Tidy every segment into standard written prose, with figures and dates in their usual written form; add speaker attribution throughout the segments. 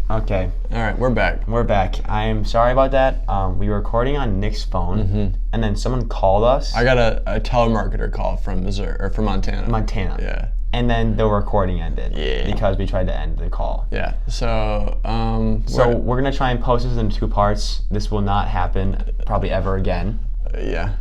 Speaker 1: Okay.
Speaker 2: All right, we're back.
Speaker 1: We're back. I am sorry about that. We were recording on Nick's phone, and then someone called us.
Speaker 2: I got a telemarketer call from Missouri or from Montana.
Speaker 1: Montana.
Speaker 2: Yeah.
Speaker 1: And then the recording ended.
Speaker 2: Yeah.
Speaker 1: Because we tried to end the call.
Speaker 2: Yeah. So.
Speaker 1: We're gonna try and post this in 2 parts. This will not happen probably ever again.
Speaker 2: Yeah.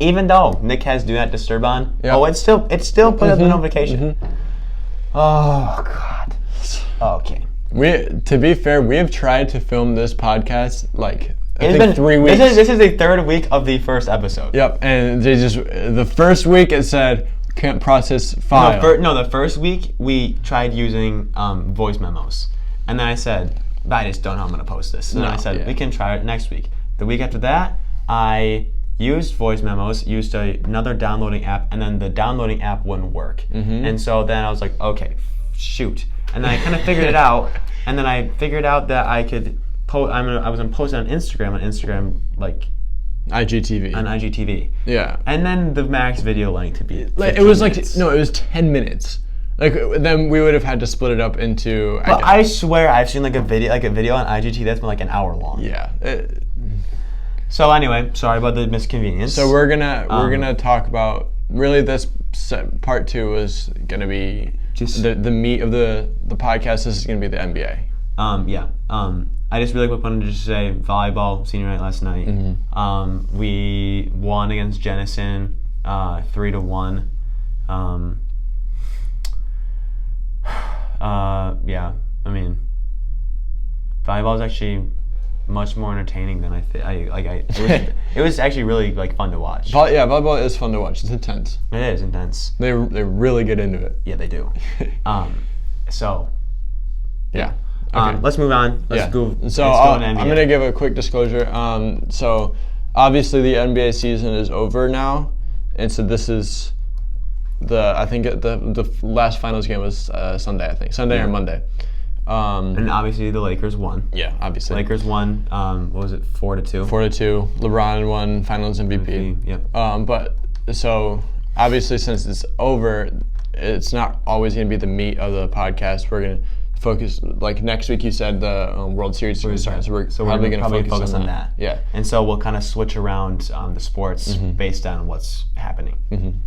Speaker 1: Even though Nick has Do Not Disturb on.
Speaker 2: Yep.
Speaker 1: Oh, it's still put up the notification. Oh God. Okay.
Speaker 2: To be fair, we have tried to film this podcast I
Speaker 1: It's
Speaker 2: think
Speaker 1: been
Speaker 2: 3 weeks.
Speaker 1: This is the 3rd week of the first episode.
Speaker 2: Yep, and the first week it said can't process file.
Speaker 1: The first week we tried using voice memos, and then I said, I just don't know how I'm gonna post this. And then I said we can try it next week. The week after that, I used voice memos, used another downloading app, and then the downloading app wouldn't work. And so then I was like, okay, shoot. And then I kind of figured it out, and then I figured out that I could post. I was gonna post it on Instagram, like
Speaker 2: IGTV.
Speaker 1: on IGTV.
Speaker 2: Yeah.
Speaker 1: And then the max video length to be.
Speaker 2: It was minutes. It was 10 minutes. Then we would have had to split it up into.
Speaker 1: But I swear I've seen a video on IGTV that's been an hour long.
Speaker 2: Yeah.
Speaker 1: So anyway, sorry about the misconvenience.
Speaker 2: So we're gonna talk about really this part 2 is gonna be just the meat of the podcast. This is gonna be the NBA.
Speaker 1: I just really quick wanted to just say volleyball senior night last night. We won against Giannis 3-1. I mean, volleyball is actually much more entertaining than it was actually really fun to watch.
Speaker 2: Volleyball is fun to watch. It's intense.
Speaker 1: It is intense.
Speaker 2: They really get into it.
Speaker 1: Yeah, they do. So.
Speaker 2: Yeah. Okay.
Speaker 1: Let's move on. Let's go.
Speaker 2: So I'm going to give a quick disclosure. So obviously the NBA season is over now, and so this is the last finals game was Sunday, I think. Sunday or Monday.
Speaker 1: And obviously the Lakers won.
Speaker 2: Yeah, obviously.
Speaker 1: Lakers won. What was it? 4-2.
Speaker 2: 4-2. LeBron won Finals MVP.
Speaker 1: Yep.
Speaker 2: But so obviously since it's over, it's not always going to be the meat of the podcast. We're going to focus. Next week, you said the World Series is going to start, so we're probably going to focus on that.
Speaker 1: Yeah. And so we'll kind of switch around the sports based on what's happening,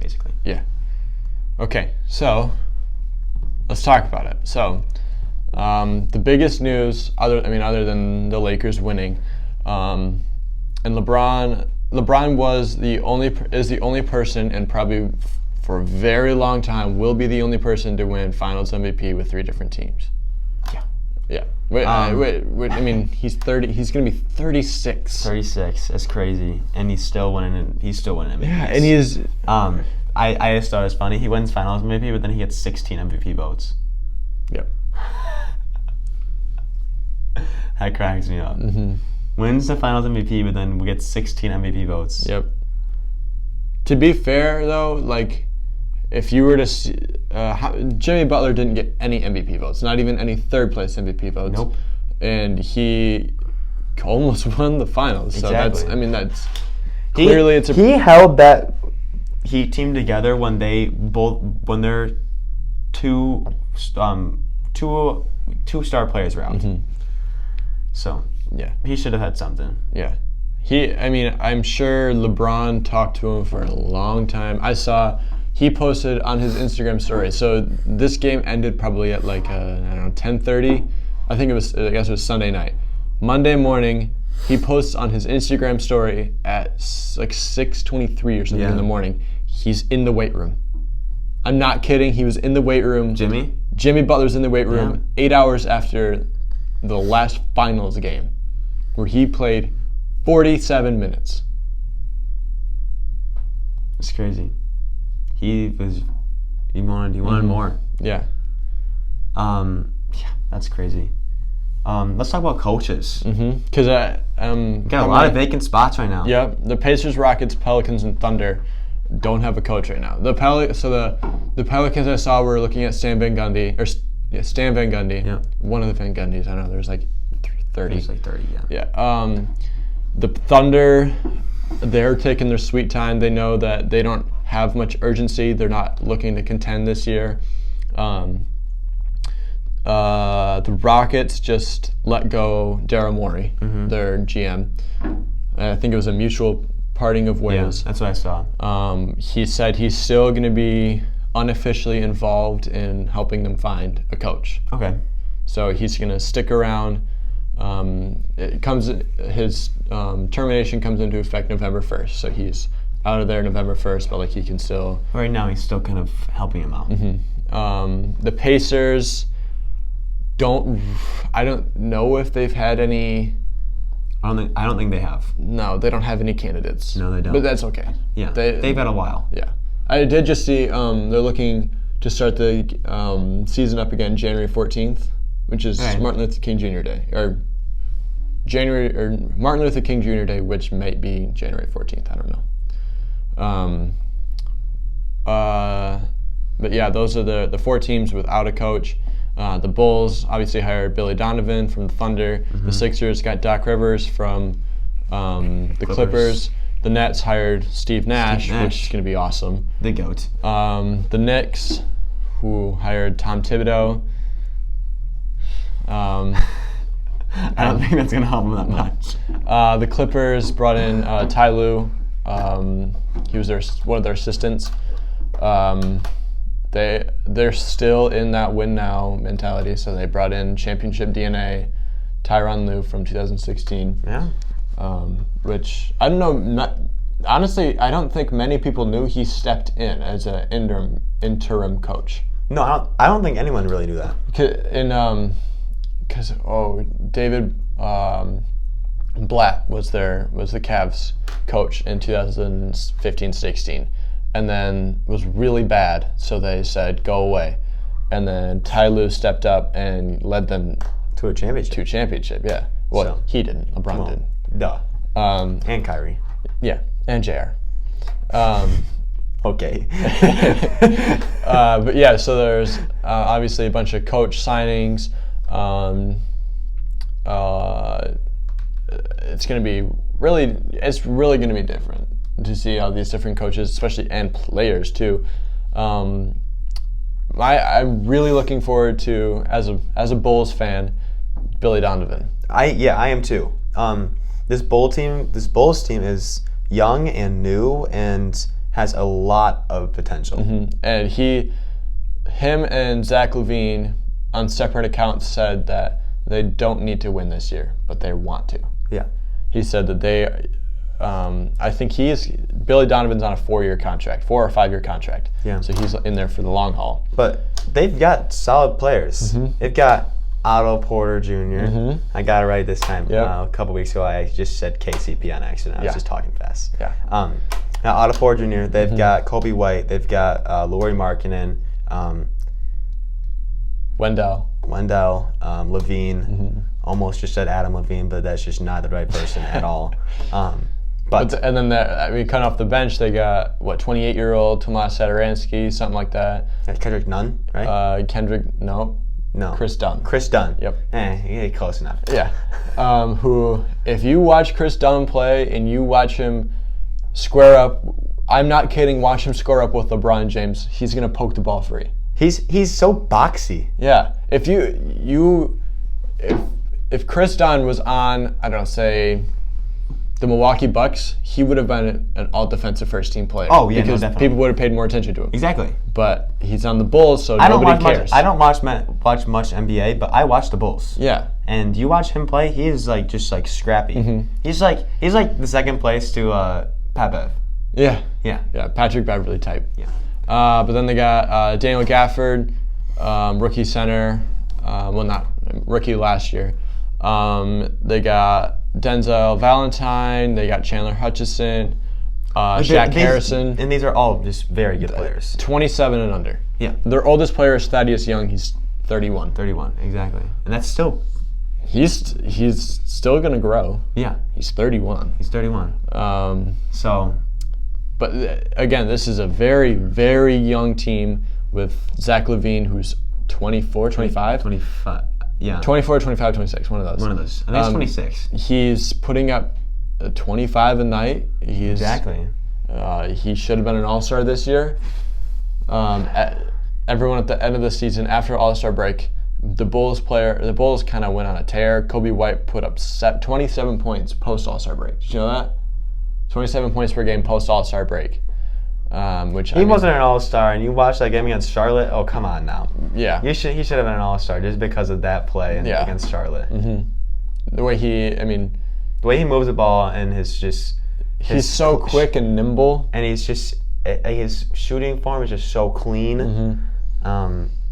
Speaker 1: basically.
Speaker 2: Yeah. Okay. So let's talk about it. So. The biggest news, other than the Lakers winning, and LeBron is the only person, and probably for a very long time will be the only person to win Finals MVP with 3 different teams. Yeah. He's 30. He's gonna be 36.
Speaker 1: 36. That's crazy, and he's still winning. He's still winning MVPs.
Speaker 2: Yeah, and he's.
Speaker 1: I just thought it was funny. He wins Finals MVP, but then he gets 16 MVP votes.
Speaker 2: Yep.
Speaker 1: That cracks me up. Wins the Finals MVP, but then we get 16 MVP votes.
Speaker 2: Yep. To be fair, though, if you were to see, Jimmy Butler didn't get any MVP votes, not even any 3rd place MVP votes.
Speaker 1: Nope.
Speaker 2: And he almost won the Finals.
Speaker 1: Exactly.
Speaker 2: So that's clearly it's a.
Speaker 1: He held that Heat team together when their two star players were out. So
Speaker 2: yeah,
Speaker 1: he should have had something.
Speaker 2: Yeah, I'm sure LeBron talked to him for a long time. I saw he posted on his Instagram story. So this game ended probably at 10:30. I guess it was Sunday night. Monday morning, he posts on his Instagram story at 6:23 or something in the morning. He's in the weight room. I'm not kidding. He was in the weight room. Jimmy Butler's in the weight room 8 hours after the last Finals game, where he played 47 minutes.
Speaker 1: It's crazy. He wanted more.
Speaker 2: Yeah.
Speaker 1: That's crazy. Let's talk about coaches.
Speaker 2: Because
Speaker 1: got a lot of vacant spots right now.
Speaker 2: Yep. The Pacers, Rockets, Pelicans, and Thunder don't have a coach right now. The Pelicans I saw were looking at Stan Van Gundy. Yeah. One of the Van Gundys. I don't know. There's 30.
Speaker 1: There's 30. Yeah.
Speaker 2: Yeah. The Thunder, they're taking their sweet time. They know that they don't have much urgency. They're not looking to contend this year. The Rockets just let go Daryl Morey, their GM. And I think it was a mutual parting of ways.
Speaker 1: Yeah, that's what I saw.
Speaker 2: He said he's still going to be unofficially involved in helping them find a coach.
Speaker 1: Okay.
Speaker 2: So he's going to stick around. His termination comes into effect November 1st. So he's out of there November 1st, but like he can still.
Speaker 1: Right now, he's still kind of helping him out.
Speaker 2: The Pacers I don't know if they've had any.
Speaker 1: I don't think they have.
Speaker 2: No, they don't have any candidates.
Speaker 1: No, they don't.
Speaker 2: But that's okay.
Speaker 1: Yeah, they've had a while.
Speaker 2: Yeah, I did just see they're looking to start the season up again January 14th, which is Martin Luther King Jr. Day, or Martin Luther King Jr. Day, which might be January 14th. I don't know. But yeah, those are the 4 teams without a coach. The Bulls obviously hired Billy Donovan from the Thunder. The Sixers got Doc Rivers from the Clippers. The Nets hired Steve Nash, which is going to be awesome.
Speaker 1: The GOAT.
Speaker 2: The Knicks, who hired Tom Thibodeau.
Speaker 1: I don't think that's going to help them that much.
Speaker 2: The Clippers brought in Ty Lue. He was one of their assistants. They're still in that win now mentality, so they brought in championship DNA, Tyronn Lue from 2016.
Speaker 1: Yeah.
Speaker 2: Which I don't know. Honestly, I don't think many people knew he stepped in as an interim coach.
Speaker 1: No, I don't think anyone really knew that.
Speaker 2: Because David Blatt was the Cavs coach in 2015-16. And then was really bad, so they said, go away. And then Ty Lue stepped up and led them
Speaker 1: to a championship.
Speaker 2: Yeah. Well, he didn't. LeBron did.
Speaker 1: Duh. And Kyrie.
Speaker 2: Yeah, and JR.
Speaker 1: Okay.
Speaker 2: But yeah, so there's obviously a bunch of coach signings. It's really going to be different to see all these different coaches, especially and players too. I'm really looking forward to, as a Bulls fan, Billy Donovan.
Speaker 1: I am too. This Bulls team is young and new and has a lot of potential.
Speaker 2: And him and Zach LaVine on separate accounts said that they don't need to win this year, but they want to.
Speaker 1: Yeah.
Speaker 2: He said that they. I think Billy Donovan's on a 4-year contract, 4 or 5 year contract.
Speaker 1: Yeah.
Speaker 2: So he's in there for the long haul.
Speaker 1: But they've got solid players. They've got Otto Porter Jr. I got it right this time.
Speaker 2: Yep.
Speaker 1: A couple weeks ago, I just said KCP on accident. I was just talking fast.
Speaker 2: Yeah.
Speaker 1: Now Otto Porter Jr. They've got Kobe White. They've got Lauri Markkanen.
Speaker 2: Wendell,
Speaker 1: Levine. Almost just said Adam Levine, but that's just not the right person at all.
Speaker 2: And then cut off the bench, they got 28-year-old Tomas Satoransky, something like that.
Speaker 1: Kendrick Nunn, right?
Speaker 2: No. Chris Dunn.
Speaker 1: Chris Dunn.
Speaker 2: Yep.
Speaker 1: Close enough.
Speaker 2: Yeah. Who, if you watch Chris Dunn play and you watch him square up, I'm not kidding, watch him square up with LeBron James, he's gonna poke the ball free.
Speaker 1: He's so boxy.
Speaker 2: Yeah. If Chris Dunn was on, I don't know, say the Milwaukee Bucks, he would have been an all-defensive first-team player.
Speaker 1: Oh, yeah,
Speaker 2: because
Speaker 1: definitely.
Speaker 2: People would have paid more attention to him.
Speaker 1: Exactly.
Speaker 2: But he's on the Bulls, so nobody cares.
Speaker 1: I don't watch much NBA, but I watch the Bulls.
Speaker 2: Yeah.
Speaker 1: And you watch him play, he is just scrappy. He's like the second place to Pat Bev.
Speaker 2: Yeah.
Speaker 1: Yeah.
Speaker 2: Yeah. Patrick Beverly type.
Speaker 1: Yeah.
Speaker 2: But then they got Daniel Gafford, rookie center. Not rookie last year. They got Denzel Valentine. They got Chandler Hutchison, Shaq Harrison.
Speaker 1: And these are all just very good players.
Speaker 2: 27 and under.
Speaker 1: Yeah.
Speaker 2: Their oldest player is Thaddeus Young. He's 31.
Speaker 1: 31, exactly. And that's still...
Speaker 2: He's still going to grow.
Speaker 1: Yeah.
Speaker 2: He's 31.
Speaker 1: He's 31.
Speaker 2: But again, this is a very, very young team with Zach LaVine, who's 24, 25?
Speaker 1: 25, yeah.
Speaker 2: 24, 25, 26, one of those.
Speaker 1: One of those. I think it's 26.
Speaker 2: He's putting up 25 a night.
Speaker 1: Exactly.
Speaker 2: He should have been an all-star this year. Everyone at the end of the season, after All-Star break, the Bulls kind of went on a tear. Kobe White put up 27 points post All-Star break. Did you know that? 27 points per game post All-Star break. Which
Speaker 1: he wasn't an All-Star, and you watched that game against Charlotte. Oh, come on now.
Speaker 2: Yeah,
Speaker 1: he should have been an All-Star just because of that play against Charlotte.
Speaker 2: The way he
Speaker 1: moves the ball and
Speaker 2: he's so quick and nimble,
Speaker 1: and his shooting form is just so clean.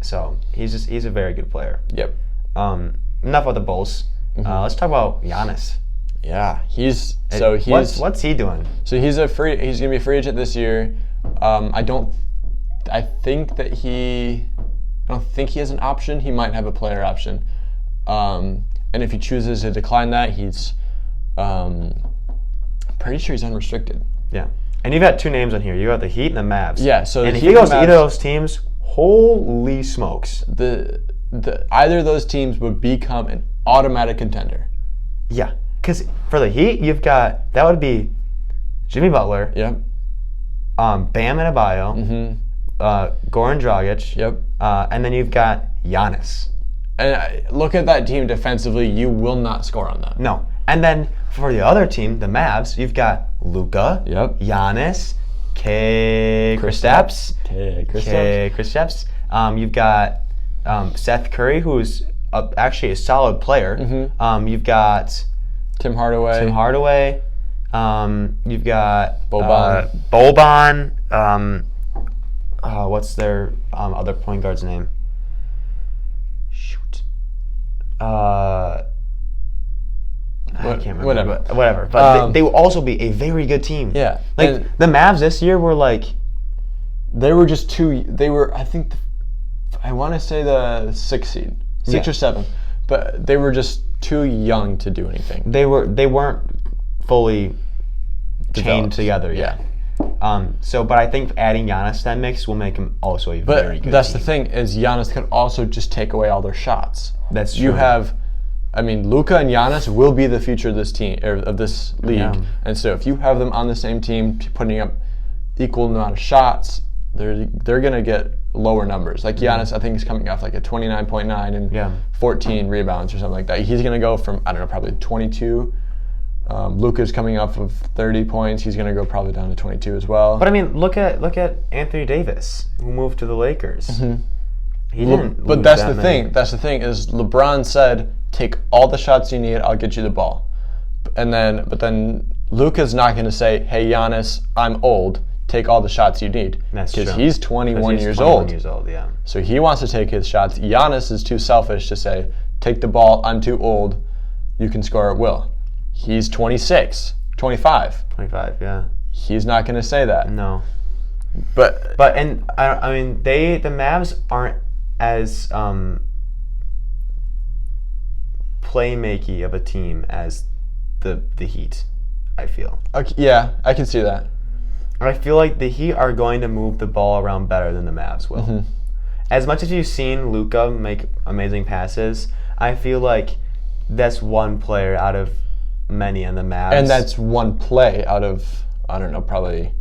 Speaker 1: So he's a very good player.
Speaker 2: Yep.
Speaker 1: Enough about the Bulls. Let's talk about Giannis.
Speaker 2: Yeah,
Speaker 1: what's he doing?
Speaker 2: So he's gonna be a free agent this year. I don't think he has an option. He might have a player option. And if he chooses to decline that, he's pretty sure he's unrestricted.
Speaker 1: Yeah. And you've got two names on here. You got the Heat and the Mavs.
Speaker 2: Yeah. So
Speaker 1: if he goes to either of those teams, holy smokes!
Speaker 2: Either of those teams would become an automatic contender.
Speaker 1: Yeah. Because for the Heat, that would be Jimmy Butler.
Speaker 2: Yep.
Speaker 1: Bam Adebayo. Goran Dragic.
Speaker 2: Yep.
Speaker 1: And then you've got Giannis.
Speaker 2: And look at that team defensively. You will not score on them.
Speaker 1: No. And then for the other team, the Mavs, you've got Luka.
Speaker 2: Yep.
Speaker 1: Giannis. Kristaps. You've got Seth Curry, who's actually a solid player. You've got
Speaker 2: Tim Hardaway.
Speaker 1: You've got
Speaker 2: Boban.
Speaker 1: What's their other point guard's name? Shoot. I can't remember. Whatever. But they will also be a very good team.
Speaker 2: Yeah.
Speaker 1: Like the Mavs this year were like.
Speaker 2: They were just too. They were. I want to say the 6th seed, 6 or 7, but they were just too young to do anything.
Speaker 1: They weren't fully chained together yet. But I think adding Giannis to that mix will make him also a very good
Speaker 2: But that's
Speaker 1: team.
Speaker 2: the thing, is Giannis could also just take away all their shots.
Speaker 1: That's true.
Speaker 2: You have, Luka and Giannis will be the future of this team, or of this league. Yeah. And so if you have them on the same team, putting up equal amount of shots, they're gonna get lower numbers. Like Giannis, I think he's coming off like a 29.9 and 14 rebounds or something like that. He's gonna go from probably 22. Luka's coming off of 30 points. He's gonna go probably down to 22 as well.
Speaker 1: But look at Anthony Davis, who moved to the Lakers. He didn't.
Speaker 2: But that's the thing. That's the thing is LeBron said, "Take all the shots you need. I'll get you the ball." But then Luka's not gonna say, "Hey Giannis, I'm old. Take all the shots you need."
Speaker 1: That's true.
Speaker 2: Because he's 21 years old.
Speaker 1: Yeah.
Speaker 2: So he wants to take his shots. Giannis is too selfish to say, "Take the ball. I'm too old. You can score at will." He's 26, 25.
Speaker 1: 25, yeah.
Speaker 2: He's not going to say that.
Speaker 1: No.
Speaker 2: But
Speaker 1: the Mavs aren't as playmaky of a team as the Heat, I feel.
Speaker 2: Okay, yeah, I can see that.
Speaker 1: I feel like the Heat are going to move the ball around better than the Mavs will. As much as you've seen Luka make amazing passes, I feel like that's one player out of many on the Mavs.
Speaker 2: And that's one play out of, probably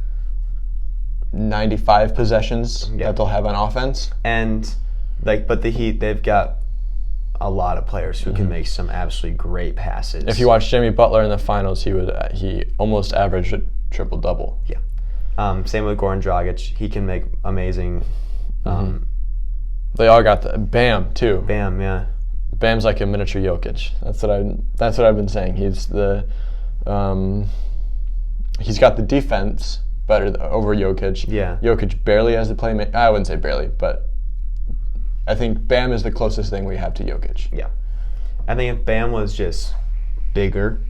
Speaker 2: 95 possessions that they'll have on offense.
Speaker 1: And but the Heat, they've got a lot of players who can make some absolutely great passes.
Speaker 2: If you watch Jimmy Butler in the finals, he almost averaged a triple-double.
Speaker 1: Yeah. Same with Goran Dragic. He can make amazing.
Speaker 2: They all got the Bam too.
Speaker 1: Bam, yeah.
Speaker 2: Bam's like a miniature Jokic. That's what I've been saying. He's he's got the defense better over Jokic.
Speaker 1: Yeah.
Speaker 2: Jokic barely has the playmaking. I wouldn't say barely, but I think Bam is the closest thing we have to Jokic.
Speaker 1: Yeah. I think if Bam was just bigger,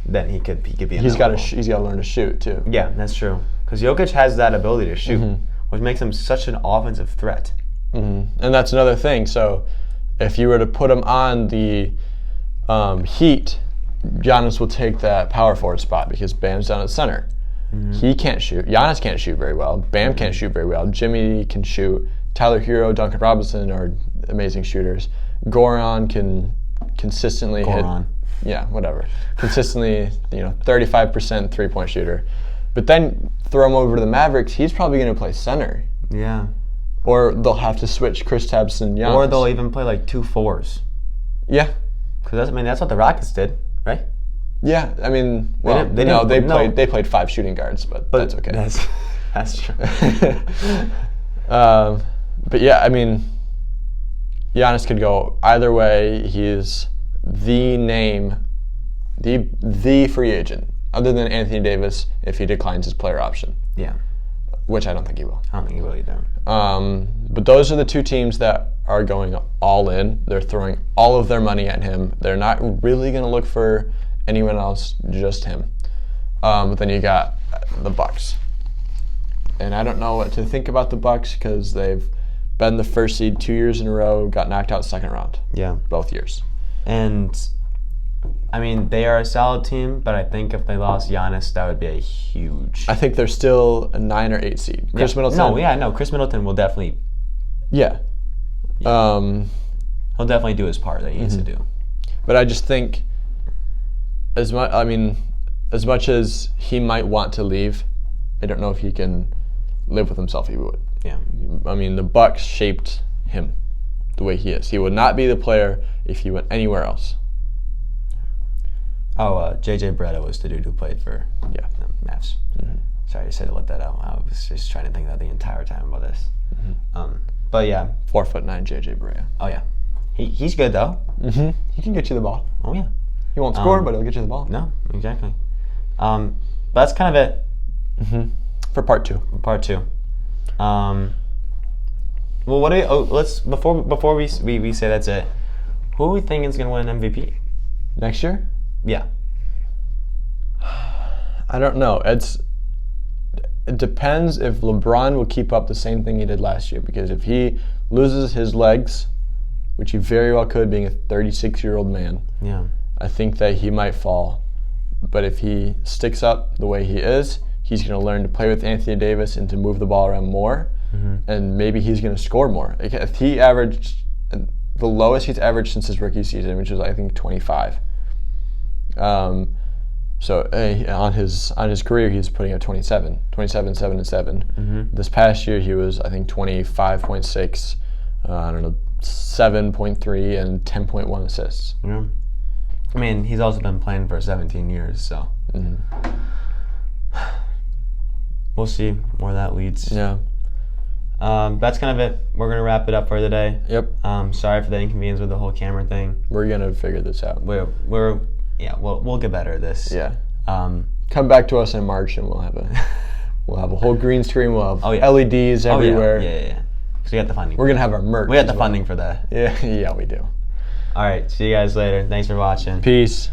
Speaker 1: then he could be.
Speaker 2: He's got to learn to shoot too.
Speaker 1: Yeah, that's true. Because Jokic has that ability to shoot, which makes him such an offensive threat.
Speaker 2: And that's another thing. So if you were to put him on the Heat, Giannis will take that power forward spot because Bam's down at center. He can't shoot. Giannis can't shoot very well. Bam can't shoot very well. Jimmy can shoot. Tyler Hero, Duncan Robinson are amazing shooters. Goran can consistently hit. Yeah, whatever. Consistently, 35% three-point shooter. But then throw him over to the Mavericks, he's probably going to play center.
Speaker 1: Yeah.
Speaker 2: Or they'll have to switch Kristaps and Giannis.
Speaker 1: Or they'll even play like 2 4s.
Speaker 2: Yeah.
Speaker 1: Because that's what the Rockets did, right?
Speaker 2: Yeah, I mean, well, they played 5 shooting guards, but that's okay.
Speaker 1: That's true.
Speaker 2: But yeah, I mean, Giannis could go either way. He's the name, the free agent, other than Anthony Davis if he declines his player option.
Speaker 1: Yeah.
Speaker 2: Which I don't think he will.
Speaker 1: I don't think he will either.
Speaker 2: But those are the 2 teams that are going all in. They're throwing all of their money at him. They're not really going to look for anyone else, just him. But then you got the Bucks. And I don't know what to think about the Bucks because they've been the first seed 2 years in a row, got knocked out second round.
Speaker 1: Yeah.
Speaker 2: Both years.
Speaker 1: And, I mean, they are a solid team, but I think if they lost Giannis, that would be a huge...
Speaker 2: I think they're still a 9 or 8 seed. Chris Middleton?
Speaker 1: Chris Middleton will definitely...
Speaker 2: Yeah.
Speaker 1: He'll definitely do his part that he needs to do.
Speaker 2: But I just think, as much as he might want to leave, I don't know if he can live with himself. He would.
Speaker 1: Yeah.
Speaker 2: I mean, the Bucks shaped him the way he is. He would not be the player if he went anywhere else.
Speaker 1: Oh, JJ Barea was the dude who played for the Mavs. Mm-hmm. Sorry, I said to let that out. I was just trying to think about the entire time about this. Mm-hmm. But yeah.
Speaker 2: 4'9" JJ Barea.
Speaker 1: Oh yeah. He's good though.
Speaker 2: Mm-hmm. He can get you the ball.
Speaker 1: Oh yeah.
Speaker 2: He won't score, but he'll get you the ball.
Speaker 1: No, exactly. But that's kind of it.
Speaker 2: Mm-hmm. For part 2.
Speaker 1: Part 2. Well, what do you, let's before we say that's it. Who are we thinking is going to win MVP
Speaker 2: next year?
Speaker 1: Yeah.
Speaker 2: I don't know. It depends if LeBron will keep up the same thing he did last year. Because if he loses his legs, which he very well could, being a 36-year-old man,
Speaker 1: yeah,
Speaker 2: I think that he might fall. But if he sticks up the way he is, he's going to learn to play with Anthony Davis and to move the ball around more. Mm-hmm. And maybe he's going to score more. If he averaged the lowest he's averaged since his rookie season, which was I think 25. So on his career, he's putting up 27, 7, and 7. Mm-hmm. This past year, he was I think 25.6, 7.3, and 10.1 assists.
Speaker 1: Yeah. I mean, he's also been playing for 17 years, so we'll see where that leads.
Speaker 2: Yeah.
Speaker 1: That's kind of it. We're gonna wrap it up for the day.
Speaker 2: Yep.
Speaker 1: Sorry for the inconvenience with the whole camera thing.
Speaker 2: We're gonna figure this out.
Speaker 1: We'll get better at this.
Speaker 2: Yeah. Come back to us in March and we'll have a whole green screen. We'll have LEDs everywhere.
Speaker 1: Yeah. Because we got the funding.
Speaker 2: We're gonna have our merch.
Speaker 1: We got the funding for that.
Speaker 2: Yeah, we do.
Speaker 1: All right. See you guys later. Thanks for watching.
Speaker 2: Peace.